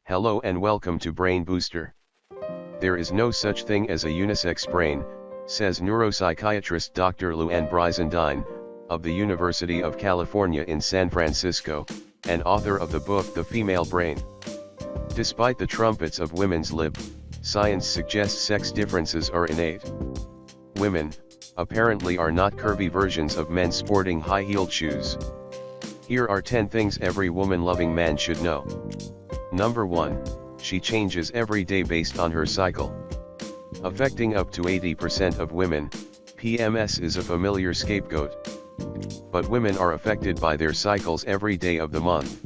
Hello and welcome to Brain Booster. There is no such thing as a unisex brain, says neuropsychiatrist Dr. Luann Brizendine, of the University of California in San Francisco, and author of the book The Female Brain. Despite the trumpets of women's lib, science suggests sex differences are innate. Women, apparently, are not curvy versions of men sporting high-heeled shoes. Here are 10 things every woman-loving man should know. Number 1, she changes every day based on her cycle. Affecting up to 80% of women, PMS is a familiar scapegoat. But women are affected by their cycles every day of the month.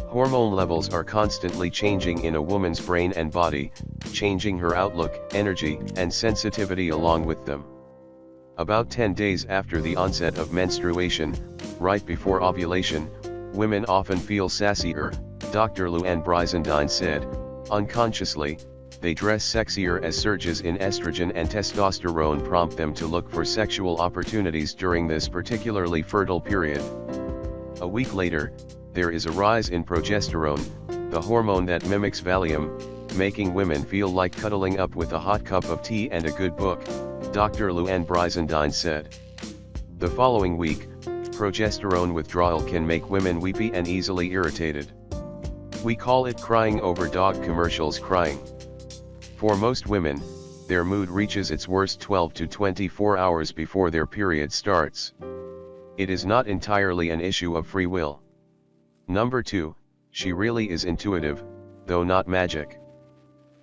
Hormone levels are constantly changing in a woman's brain and body, changing her outlook, energy, and sensitivity along with them. About 10 days after the onset of menstruation, right before ovulation, women often feel sassier, Dr. Luann Brizendine said. Unconsciously, they dress sexier as surges in estrogen and testosterone prompt them to look for sexual opportunities during this particularly fertile period. A week later, there is a rise in progesterone, the hormone that mimics Valium, making women feel like cuddling up with a hot cup of tea and a good book, Dr. Luann Brizendine said. The following week, progesterone withdrawal can make women weepy and easily irritated. We call it crying over dog commercials crying. For most women, their mood reaches its worst 12 to 24 hours before their period starts. It is not entirely an issue of free will. Number 2, she really is intuitive, though not magic.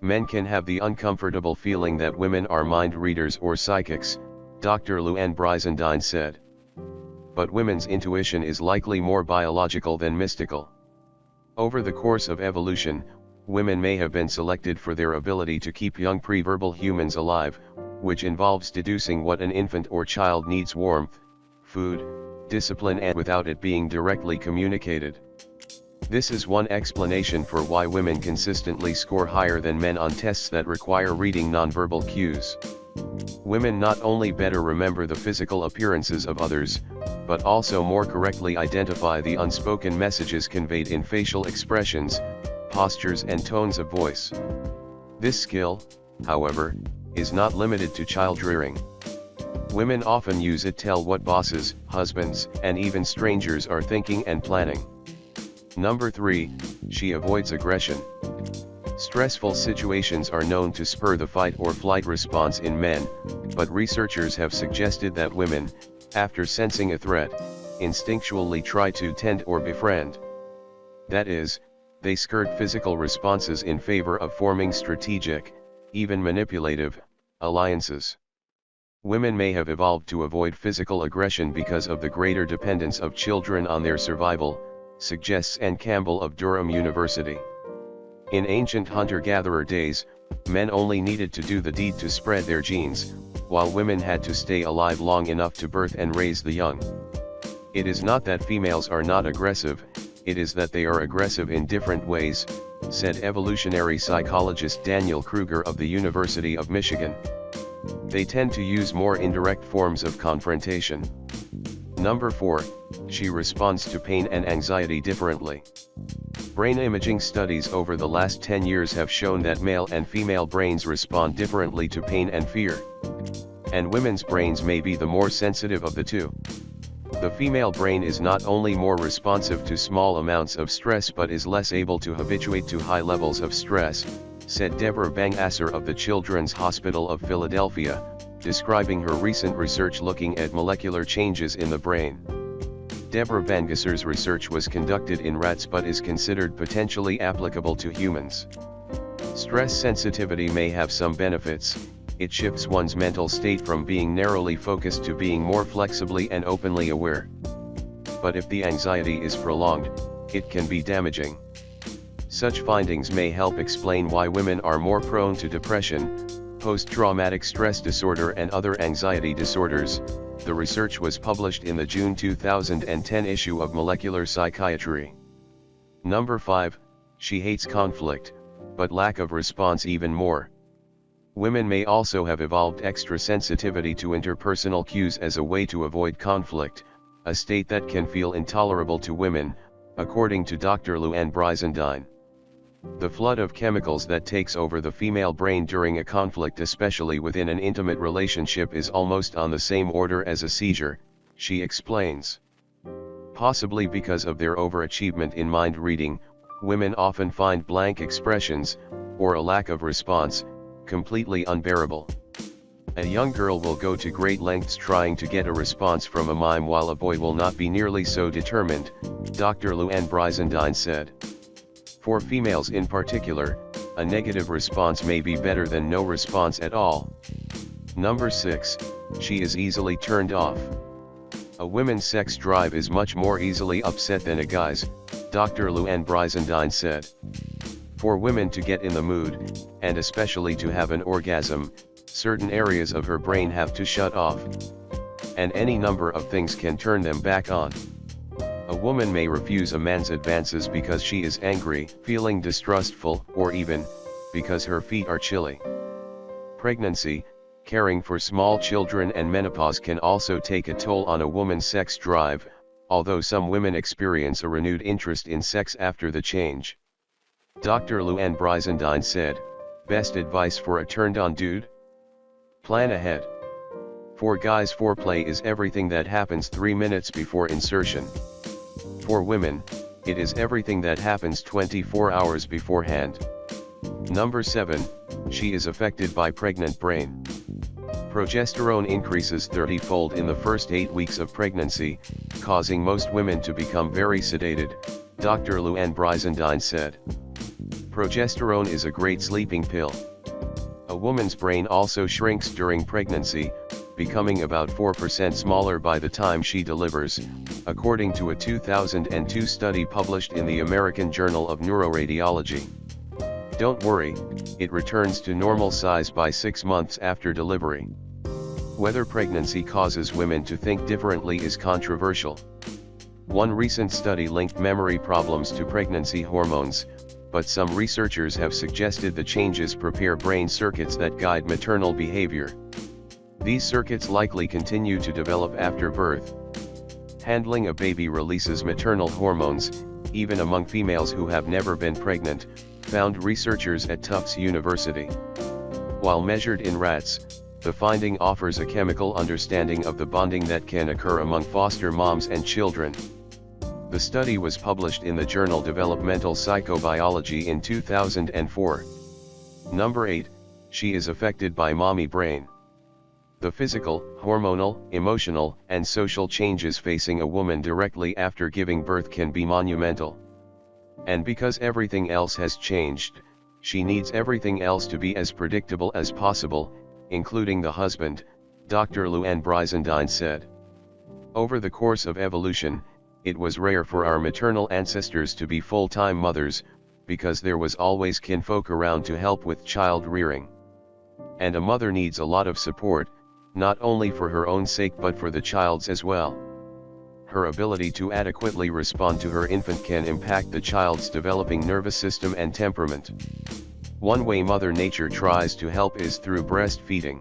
Men can have the uncomfortable feeling that women are mind readers or psychics, Dr. Luann Brizendine said. But women's intuition is likely more biological than mystical. Over the course of evolution, women may have been selected for their ability to keep young pre-verbal humans alive, which involves deducing what an infant or child needs: warmth, food, discipline, and without it being directly communicated. This is one explanation for why women consistently score higher than men on tests that require reading nonverbal cues. Women not only better remember the physical appearances of others, but also more correctly identify the unspoken messages conveyed in facial expressions, postures, and tones of voice. This skill, however, is not limited to child rearing. Women often use it to tell what bosses, husbands, and even strangers are thinking and planning. Number 3, she avoids aggression. Stressful situations are known to spur the fight or flight response in men, but researchers have suggested that women, after sensing a threat, instinctually try to tend or befriend. That is, they skirt physical responses in favor of forming strategic, even manipulative, alliances. Women may have evolved to avoid physical aggression because of the greater dependence of children on their survival, suggests Ann Campbell of Durham University. In ancient hunter-gatherer days, men only needed to do the deed to spread their genes, while women had to stay alive long enough to birth and raise the young. It is not that females are not aggressive, it is that they are aggressive in different ways, said evolutionary psychologist Daniel Kruger of the University of Michigan. They tend to use more indirect forms of confrontation. Number 4, she responds to pain and anxiety differently. Brain imaging studies over the last 10 years have shown that male and female brains respond differently to pain and fear. And women's brains may be the more sensitive of the two. The female brain is not only more responsive to small amounts of stress but is less able to habituate to high levels of stress, said Deborah Bangasser of the Children's Hospital of Philadelphia, describing her recent research looking at molecular changes in the brain. Deborah Bangasser's research was conducted in rats but is considered potentially applicable to humans. Stress sensitivity may have some benefits. It shifts one's mental state from being narrowly focused to being more flexibly and openly aware. But if the anxiety is prolonged, it can be damaging. Such findings may help explain why women are more prone to depression, post-traumatic stress disorder, and other anxiety disorders. The research was published in the June 2010 issue of Molecular Psychiatry. Number 5, she hates conflict, but lack of response even more. Women may also have evolved extra sensitivity to interpersonal cues as a way to avoid conflict, a state that can feel intolerable to women, according to Dr. Luann Brizendine. The flood of chemicals that takes over the female brain during a conflict, especially within an intimate relationship, is almost on the same order as a seizure, she explains. Possibly because of their overachievement in mind reading, women often find blank expressions, or a lack of response, completely unbearable. A young girl will go to great lengths trying to get a response from a mime, while a boy will not be nearly so determined, Dr. Luann Brizendine said. For females in particular, a negative response may be better than no response at all. Number 6, she is easily turned off. A woman's sex drive is much more easily upset than a guy's, Dr. Luann Brizendine said. For women to get in the mood, and especially to have an orgasm, certain areas of her brain have to shut off. And any number of things can turn them back on. A woman may refuse a man's advances because she is angry, feeling distrustful, or even because her feet are chilly. Pregnancy, caring for small children, and menopause can also take a toll on a woman's sex drive, although some women experience a renewed interest in sex after the change. Dr. Luann Brizendine said, "Best advice for a turned-on dude? Plan ahead. For guys, foreplay is everything that happens 3 minutes before insertion. For women, it is everything that happens 24 hours beforehand." Number 7, she is affected by pregnant brain. Progesterone increases 30-fold in the first 8 weeks of pregnancy, causing most women to become very sedated, Dr. Luann Brizendine said. Progesterone is a great sleeping pill. A woman's brain also shrinks during pregnancy, becoming about 4% smaller by the time she delivers, according to a 2002 study published in the American Journal of Neuroradiology. Don't worry, it returns to normal size by 6 months after delivery. Whether pregnancy causes women to think differently is controversial. One recent study linked memory problems to pregnancy hormones, but some researchers have suggested the changes prepare brain circuits that guide maternal behavior. These circuits likely continue to develop after birth. Handling a baby releases maternal hormones, even among females who have never been pregnant, found researchers at Tufts University. While measured in rats, the finding offers a chemical understanding of the bonding that can occur among foster moms and children. The study was published in the journal Developmental Psychobiology in 2004. Number 8, she is affected by mommy brain. The physical, hormonal, emotional, and social changes facing a woman directly after giving birth can be monumental. And because everything else has changed, she needs everything else to be as predictable as possible, including the husband, Dr. Luann Brizendine said. Over the course of evolution, it was rare for our maternal ancestors to be full-time mothers, because there was always kinfolk around to help with child rearing. And a mother needs a lot of support, not only for her own sake but for the child's as well. Her ability to adequately respond to her infant can impact the child's developing nervous system and temperament. One way Mother Nature tries to help is through breastfeeding.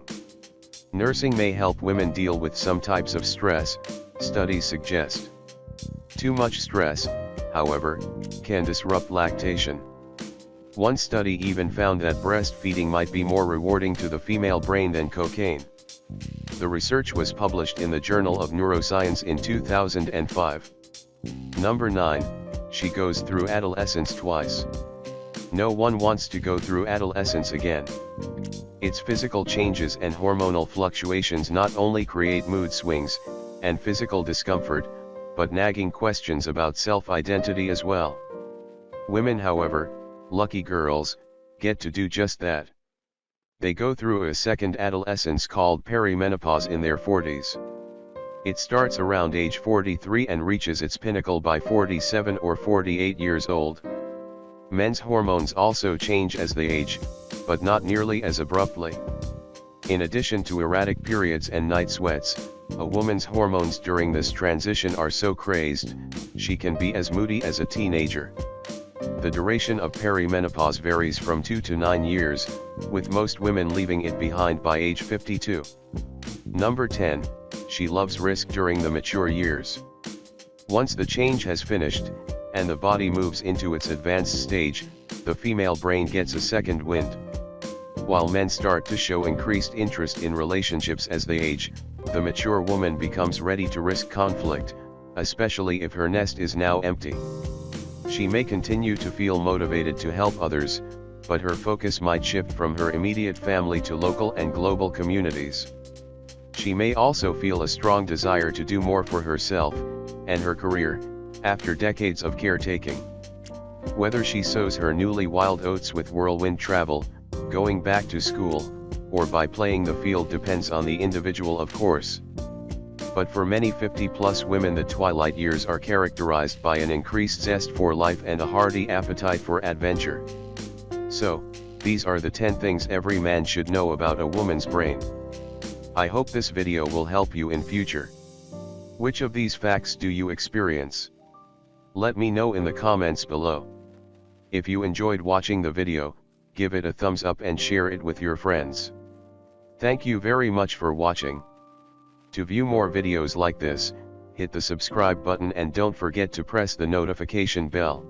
Nursing may help women deal with some types of stress, studies suggest. Too much stress, however, can disrupt lactation. One study even found that breastfeeding might be more rewarding to the female brain than cocaine. The research was published in the Journal of Neuroscience in 2005. Number 9, she goes through adolescence twice. No one wants to go through adolescence again. Its physical changes and hormonal fluctuations not only create mood swings and physical discomfort, but nagging questions about self-identity as well. Women, however, lucky girls, get to do just that. They go through a second adolescence called perimenopause in their 40s. It starts around age 43 and reaches its pinnacle by 47 or 48 years old. Men's hormones also change as they age, but not nearly as abruptly. In addition to erratic periods and night sweats, a woman's hormones during this transition are so crazed, she can be as moody as a teenager. The duration of perimenopause varies from 2 to 9 years, with most women leaving it behind by age 52. Number 10, she loves risk during the mature years. Once the change has finished, and the body moves into its advanced stage, the female brain gets a second wind. While men start to show increased interest in relationships as they age, the mature woman becomes ready to risk conflict, especially if her nest is now empty. She may continue to feel motivated to help others, but her focus might shift from her immediate family to local and global communities. She may also feel a strong desire to do more for herself and her career, after decades of caretaking. Whether she sows her newly wild oats with whirlwind travel, going back to school, or by playing the field depends on the individual, of course. But for many 50-plus women, the twilight years are characterized by an increased zest for life and a hearty appetite for adventure. So, these are the 10 things every man should know about a woman's brain. I hope this video will help you in future. Which of these facts do you experience? Let me know in the comments below. If you enjoyed watching the video, give it a thumbs up and share it with your friends. Thank you very much for watching. To view more videos like this, hit the subscribe button and don't forget to press the notification bell.